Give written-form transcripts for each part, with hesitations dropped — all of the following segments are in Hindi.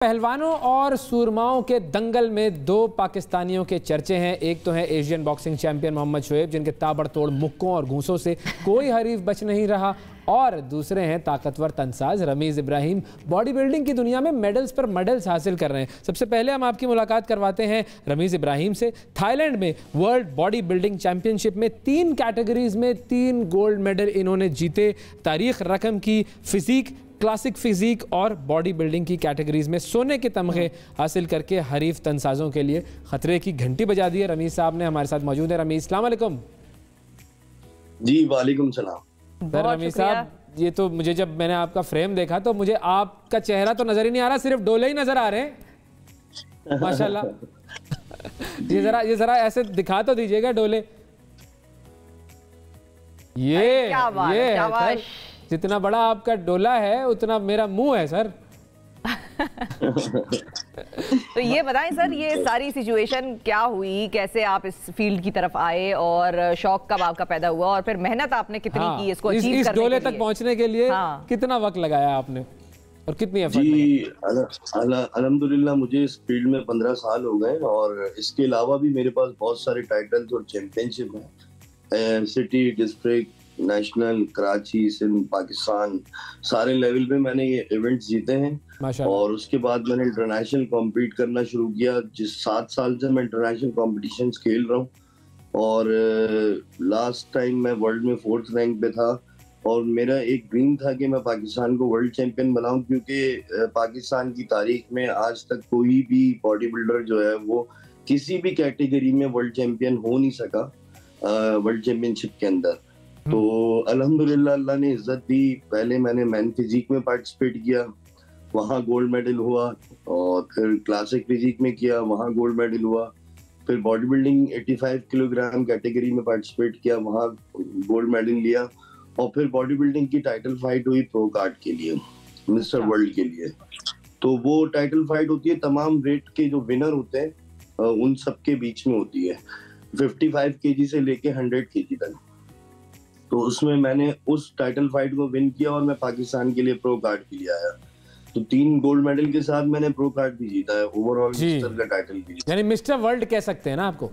पहलवानों और सूरमाओं के दंगल में दो पाकिस्तानियों के चर्चे हैं। एक तो है Asian boxing champion Mohammad Shoaib, जिनके ताबड़तोड़ मुक्कों और घूंसों से कोई हरीफ बच नहीं रहा, और दूसरे हैं ताकतवर तनसाज रमीज इब्राहिम, बॉडी बिल्डिंग की दुनिया में मेडल्स पर मेडल्स हासिल कर रहे हैं। सबसे पहले हम आपकी मुलाकात करवाते हैं रमीज इब्राहिम से। थाईलैंड में वर्ल्ड बॉडी बिल्डिंग चैंपियनशिप में 3 कैटेगरीज में 3 गोल्ड मेडल इन्होंने जीते। तारीख रकम की फिजिक, क्लासिक फिजिक और बॉडी बिल्डिंग की कैटेगरीज में सोने के तमगे हासिल करके हरीफ तनसाजों के लिए खतरे की घंटी बजा दी है। रमीज साहब ने हमारे साथ मौजूद है। रमीज, अस्सलाम वालेकुम। जी वालेकुम सलाम। सर रमीज साहब, ये तो मुझे जब मैंने आपका फ्रेम देखा तो मुझे आपका चेहरा तो नजर ही नहीं आ रहा, सिर्फ डोले ही नजर आ रहे हैं माशाल्लाह। ये जरा ऐसे दिखा तो दीजिएगा डोले। ये जितना बड़ा आपका डोला है उतना मेरा मुंह है सर। तो ये बताएं सर, ये सारी सिचुएशन क्या हुई, कैसे आप इस फील्ड की तरफ आए और शौक कब आपका पैदा हुआ और फिर मेहनत आपने कितनी की इसको अचीव करने के लिए? इस डोले तक पहुंचने के लिए कितना वक्त लगाया आपने और कितनी एफर्ट? जी अल्हम्दुलिल्लाह मुझे इस फील्ड में 15 साल हो गए और इसके अलावा भी मेरे पास बहुत सारे टाइटल्स और चैंपियनशिप हैं। City, district, national, Karachi, Sindh, Pakistan, सारे लेवल पे मैंने ये इवेंट्स जीते हैं। और उसके बाद मैंने इंटरनेशनल कॉम्पीट करना शुरू किया। जिस 7 साल से मैं इंटरनेशनल कॉम्पिटिशन्स खेल रहा हूँ और लास्ट टाइम मैं वर्ल्ड में 4th रैंक पे था। और मेरा एक ड्रीम था कि मैं पाकिस्तान को वर्ल्ड चैंपियन बनाऊं, क्योंकि पाकिस्तान की तारीख में आज तक कोई भी बॉडी बिल्डर जो है वो किसी भी कैटेगरी में वर्ल्ड चैंपियन हो नहीं सका वर्ल्ड चैंपियनशिप के अंदर। तो अल्हम्दुलिल्लाह अल्लाह ने इज्जत दी। पहले मैंने मैन फिजिक में पार्टिसिपेट किया, वहाँ गोल्ड मेडल हुआ, और फिर क्लासिक फिजिक में किया, वहाँ गोल्ड मेडल हुआ। फिर बॉडी बिल्डिंग 85 किलोग्राम कैटेगरी में पार्टिसिपेट किया, वहाँ गोल्ड मेडल लिया। और फिर बॉडी बिल्डिंग की टाइटल फाइट हुई प्रो कार्ड के लिए, मिस्टर वर्ल्ड के लिए। तो वो टाइटल फाइट होती है, तमाम वेट के जो विनर होते हैं उन सबके बीच में होती है, 55 केजी से लेके 100 केजी तक। तो उसमें मैंने उस टाइटल फाइट को विन किया और मैं पाकिस्तान के लिए प्रो कार्ड के लिए आया। तो 3 गोल्ड मेडल के साथ मैंने प्रो कार्ड भी जीता है, ओवरऑल मिस्टर का टाइटल भी। यानी मिस्टर वर्ल्ड कह सकते हैं ना आपको?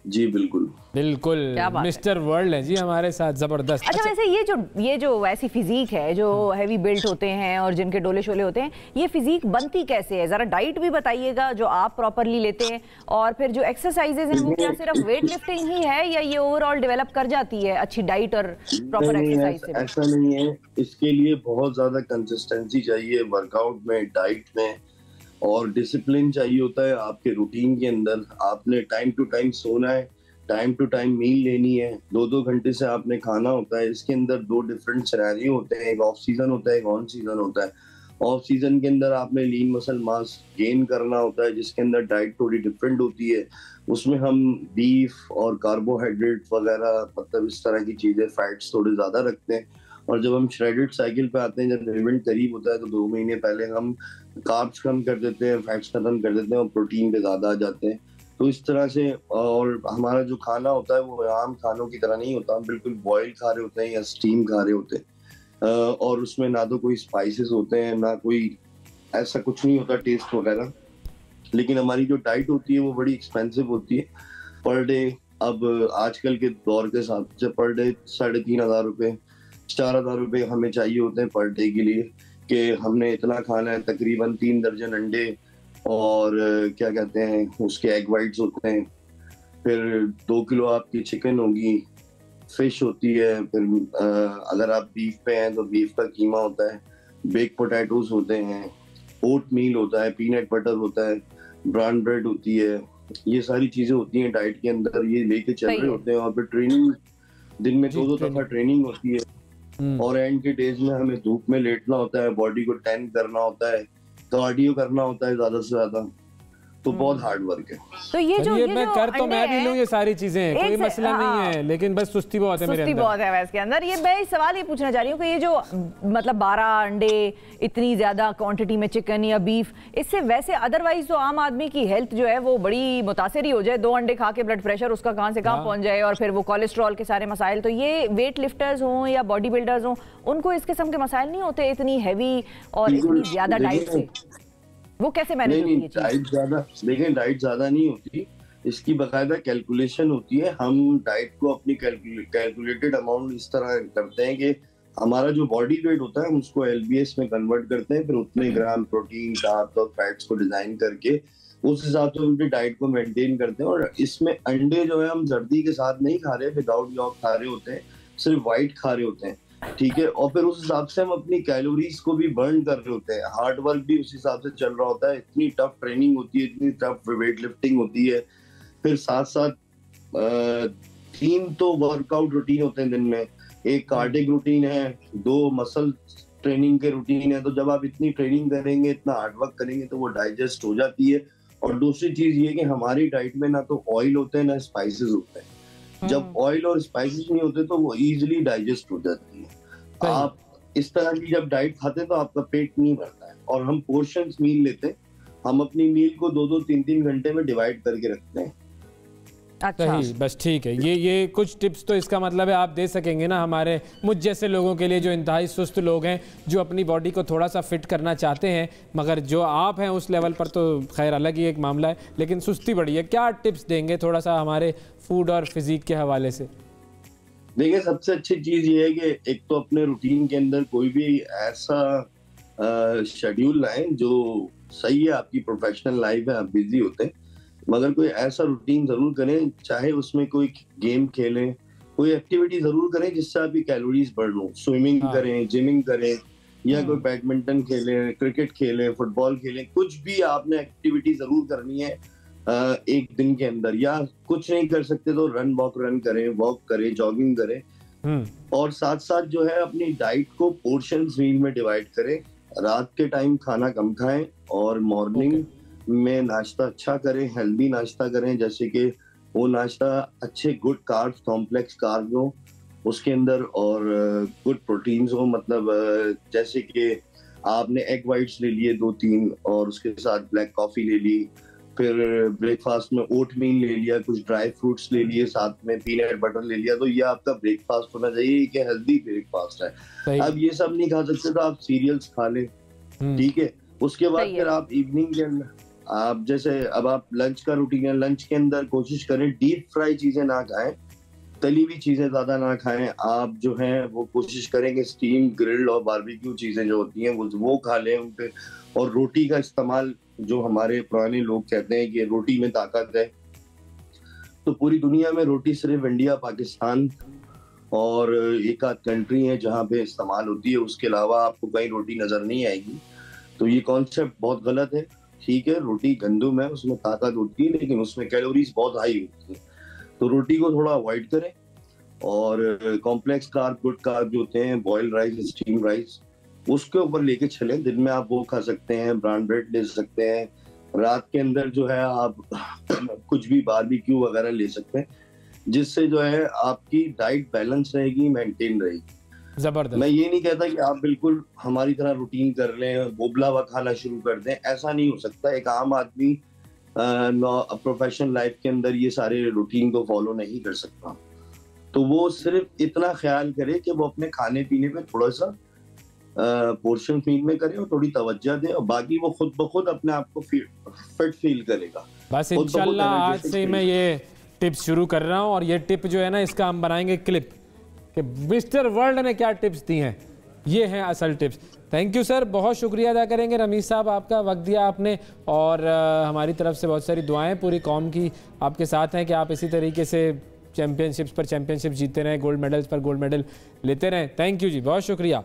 जी बिल्कुल बिल्कुल, मिस्टर वर्ल्ड है जी हमारे साथ, जबरदस्त। अच्छा, वैसे ये जो ऐसी फिजिक है जो हैवी बिल्ट होते हैं और जिनके डोले शोले होते हैं, ये फिजिक बनती कैसे है? जरा डाइट भी बताइएगा जो आप प्रॉपरली लेते हैं, और फिर जो एक्सरसाइजेज हैं वो क्या सिर्फ वेट लिफ्टिंग ही है या ये ओवरऑल डेवलप कर जाती है अच्छी डाइट और प्रॉपर एक्सरसाइज से? ऐसा नहीं है, इसके लिए बहुत ज्यादा कंसिस्टेंसी चाहिए वर्कआउट में, डाइट में, और डिसिप्लिन चाहिए होता है आपके रूटीन के अंदर। आपने टाइम टू टाइम सोना है, टाइम टू टाइम मील लेनी है, 2-2 घंटे से आपने खाना होता है। इसके अंदर 2 डिफरेंट सिनेरियो होते हैं, एक ऑफ सीजन होता है, एक ऑन सीजन होता है। ऑफ सीजन के अंदर आपने लीन मसल मास गेन करना होता है, जिसके अंदर डाइट थोड़ी डिफरेंट होती है। उसमें हम बीफ और कार्बोहाइड्रेट वगैरह, मतलब इस तरह की चीजें, फैट्स थोड़े ज्यादा रखते हैं। और जब हम श्रेडेड साइकिल पे आते हैं, जब इवेंट करीब होता है, तो 2 महीने पहले हम कार्ब्स कम कर देते हैं, फैट्स खत्म कर देते हैं और प्रोटीन पे ज्यादा आ जाते हैं। तो इस तरह से, और हमारा जो खाना होता है वो आम खानों की तरह नहीं होता। हम बिल्कुल बॉयल खा रहे होते हैं या स्टीम खा रहे होते हैं, और उसमें ना तो कोई स्पाइसेस होते हैं, ना कोई ऐसा कुछ नहीं होता टेस्ट वगैरह। लेकिन हमारी जो डाइट होती है वो बड़ी एक्सपेंसिव होती है पर डे। अब आजकल के दौर के हिसाब से पर डे 3,500 रुपये, 4,000 रुपये हमें चाहिए होते हैं पर डे के लिए, कि हमने इतना खाना है। तकरीबन 3 दर्जन अंडे और क्या कहते हैं उसके एग वाइट्स होते हैं, फिर 2 किलो आपकी चिकन होगी, फिश होती है, फिर अगर आप बीफ पे हैं तो बीफ का कीमा होता है, बेक पोटैटोज होते हैं, ओट मील होता है, पीनट बटर होता है, ब्राउन ब्रेड होती है। ये सारी चीजें होती हैं डाइट के अंदर, ये लेके चल रहे होते हैं। और फिर ट्रेनिंग, दिन में 2-2 दफा ट्रेनिंग होती है, और एंड के डेज में हमें धूप में लेटना होता है, बॉडी को टैन करना होता है, कार्डियो करना होता है ज्यादा से ज्यादा। तो बहुत हार्ड वर्क है। तो ये जो मैं कर तो मैं भी लूं ये सारी चीजें, कोई मसला नहीं है, लेकिन बस सुस्ती बहुत है मेरे अंदर। सुस्ती बहुत है वैसे के अंदर। ये मैं सवाल ये पूछना चाह रही हूँ कि ये जो मतलब 12 अंडे, इतनी ज्यादा क्वांटिटी में चिकन या बीफ, इससे वैसे अदरवाइज तो आम आदमी की हेल्थ जो है वो बड़ी मुतासर ही हो जाए। 2 अंडे खा के ब्लड प्रेशर उसका कहाँ से कहाँ पहुंच जाए, और फिर वो कोलेस्ट्रॉल के सारे मसाइल। तो ये वेट लिफ्टर्स हों या बॉडी बिल्डर्स हों, उनको इस किस्म के मसाइल नहीं होते इतनी हैवी और इतनी ज्यादा डाइट से? वो कैसे मैनेज होती है? नहीं, डाइट ज्यादा, देखें डाइट ज्यादा नहीं होती, इसकी बकायदा कैलकुलेशन होती है। हम डाइट को अपनी कैलकुलेटेड अमाउंट इस तरह करते हैं कि हमारा जो बॉडी वेट होता है हम उसको एलबीएस में कन्वर्ट करते हैं, फिर उतने ग्राम प्रोटीन, कार्ब्स और फैट्स को डिजाइन करके उस हिसाब से अपनी डाइट को मेंटेन करते हैं। और इसमें अंडे जो है हम जर्दी के साथ नहीं खा रहे, विदाउट यॉक खा रहे होते हैं, सिर्फ व्हाइट खा रहे होते हैं, ठीक है। और फिर उस हिसाब से हम अपनी कैलोरीज को भी बर्न कर रहे होते हैं, हार्ड वर्क भी उस हिसाब से चल रहा होता है। इतनी टफ ट्रेनिंग होती है, इतनी टफ वेट लिफ्टिंग होती है, फिर साथ साथ 3 तो वर्कआउट रूटीन होते हैं दिन में, एक कार्डिक रूटीन है, 2 मसल ट्रेनिंग के रूटीन है। तो जब आप इतनी ट्रेनिंग करेंगे, इतना हार्ड वर्क करेंगे तो वो डाइजेस्ट हो जाती है। और दूसरी चीज ये कि हमारी डाइट में ना तो ऑयल होते हैं ना स्पाइसेस होते हैं। जब ऑयल और स्पाइसेस नहीं होते तो वो इजीली डाइजेस्ट हो जाती है। आप इस तरह की जब डाइट खाते हैं तो आपका पेट नहीं भरता है। और हम पोर्शंस मील लेते हैं, हम अपनी मील को 2-2, 3-3 घंटे में डिवाइड करके रखते हैं। अच्छा, सही, बस ठीक है। ये कुछ टिप्स तो इसका मतलब है आप दे सकेंगे ना हमारे मुझ जैसे लोगों के लिए, जो इंतहाई सुस्त लोग हैं, जो अपनी बॉडी को थोड़ा सा फिट करना चाहते हैं, मगर जो आप हैं उस लेवल पर तो खैर अलग ही एक मामला है, लेकिन सुस्ती बड़ी है। क्या टिप्स देंगे थोड़ा सा हमारे फूड और फिजिक के हवाले से? देखिए, सबसे अच्छी चीज ये है कि एक तो अपने रूटीन के अंदर कोई भी ऐसा शेड्यूल लाएं जो सही है। आपकी प्रोफेशनल लाइफ है, आप बिजी होते हैं, मगर कोई ऐसा रूटीन जरूर करें, चाहे उसमें कोई गेम खेलें, कोई एक्टिविटी जरूर करें जिससे आपकी कैलोरीज बढ़ लो। स्विमिंग करें, जिमिंग करें, या कोई बैडमिंटन खेलें, क्रिकेट खेलें, फुटबॉल खेलें, कुछ भी आपने एक्टिविटी जरूर करनी है एक दिन के अंदर। या कुछ नहीं कर सकते तो रन करें, जॉगिंग करें। और साथ साथ जो है अपनी डाइट को पोर्शंस मील में डिवाइड करें। रात के टाइम खाना कम खाएं और मॉर्निंग में नाश्ता अच्छा करें, हेल्दी नाश्ता करें, जैसे कि वो नाश्ता अच्छे गुड कार्ब्स, कॉम्प्लेक्स कार्ब्स हो उसके अंदर, और गुड प्रोटीन्स हो। मतलब जैसे कि आपने एग वाइट्स ले लिए 2-3 और उसके साथ ब्लैक कॉफी ले ली, फिर ब्रेकफास्ट में ओट मील ले लिया, कुछ ड्राई फ्रूट्स ले लिए, साथ में पीनट बटर ले लिया। तो ये आपका ब्रेकफास्ट होना चाहिए कि हेल्दी ब्रेकफास्ट है। अब ये सब नहीं खा सकते तो आप सीरियल्स खा लें, ठीक है। उसके बाद फिर आप इवनिंग के अंदर आप जैसे अब आप लंच का रूटीन है, लंच के अंदर कोशिश करें डीप फ्राई चीजें ना खाएं, तली हुई चीजें ज्यादा ना खाएं। आप जो है वो कोशिश करें कि स्टीम, ग्रिल्ड और बारबेक्यू चीजें जो होती हैं वो खा लें उन पे। और रोटी का इस्तेमाल, जो हमारे पुराने लोग कहते हैं कि रोटी में ताकत है, तो पूरी दुनिया में रोटी सिर्फ इंडिया, पाकिस्तान और एक आध कंट्री है जहाँ पे इस्तेमाल होती है, उसके अलावा आपको कहीं रोटी नजर नहीं आएगी। तो ये कॉन्सेप्ट बहुत गलत है। ठीक है, रोटी गंदुम है, उसमें ताकत होती है, लेकिन उसमें कैलोरीज बहुत हाई होती है, तो रोटी को थोड़ा अवॉइड करें। और कॉम्प्लेक्स कार्ब, गुड कार्ब जो होते हैं, बॉइल्ड राइस, स्टीम राइस, उसके ऊपर लेके चलें। दिन में आप वो खा सकते हैं, ब्राउन ब्रेड ले सकते हैं। रात के अंदर जो है आप कुछ भी बारबेक्यू वगैरह ले सकते हैं, जिससे जो है आपकी डाइट बैलेंस रहेगी, मेंटेन रहेगी। जबरदस्त। मैं ये नहीं कहता कि आप बिल्कुल हमारी तरह रूटीन कर लें, बोबला हुआ खाना शुरू कर दें, ऐसा नहीं हो सकता। एक आम आदमी प्रोफेशनल लाइफ के अंदर ये सारे रूटीन को फॉलो नहीं कर सकता। तो वो सिर्फ इतना ख्याल करे कि वो अपने खाने पीने पे थोड़ा सा पोर्शन मील में करे और थोड़ी तवज्जो दे, और बाकी वो खुद ब खुद अपने आप को फिट फील करेगा। बस इंशाल्लाह आज से मैं ये टिप्स शुरू कर रहा हूँ, और ये टिप जो है ना, इसका हम बनाएंगे क्लिप कि मिस्टर वर्ल्ड ने क्या टिप्स दी हैं। ये हैं असल टिप्स। थैंक यू सर, बहुत शुक्रिया अदा करेंगे रमीज साहब, आपका वक्त दिया आपने, और हमारी तरफ से बहुत सारी दुआएं पूरी कौम की आपके साथ हैं कि आप इसी तरीके से चैम्पियनशिप्स पर चैम्पियनशिप जीतते रहें, गोल्ड मेडल्स पर गोल्ड मेडल लेते रहें। थैंक यू जी, बहुत शुक्रिया।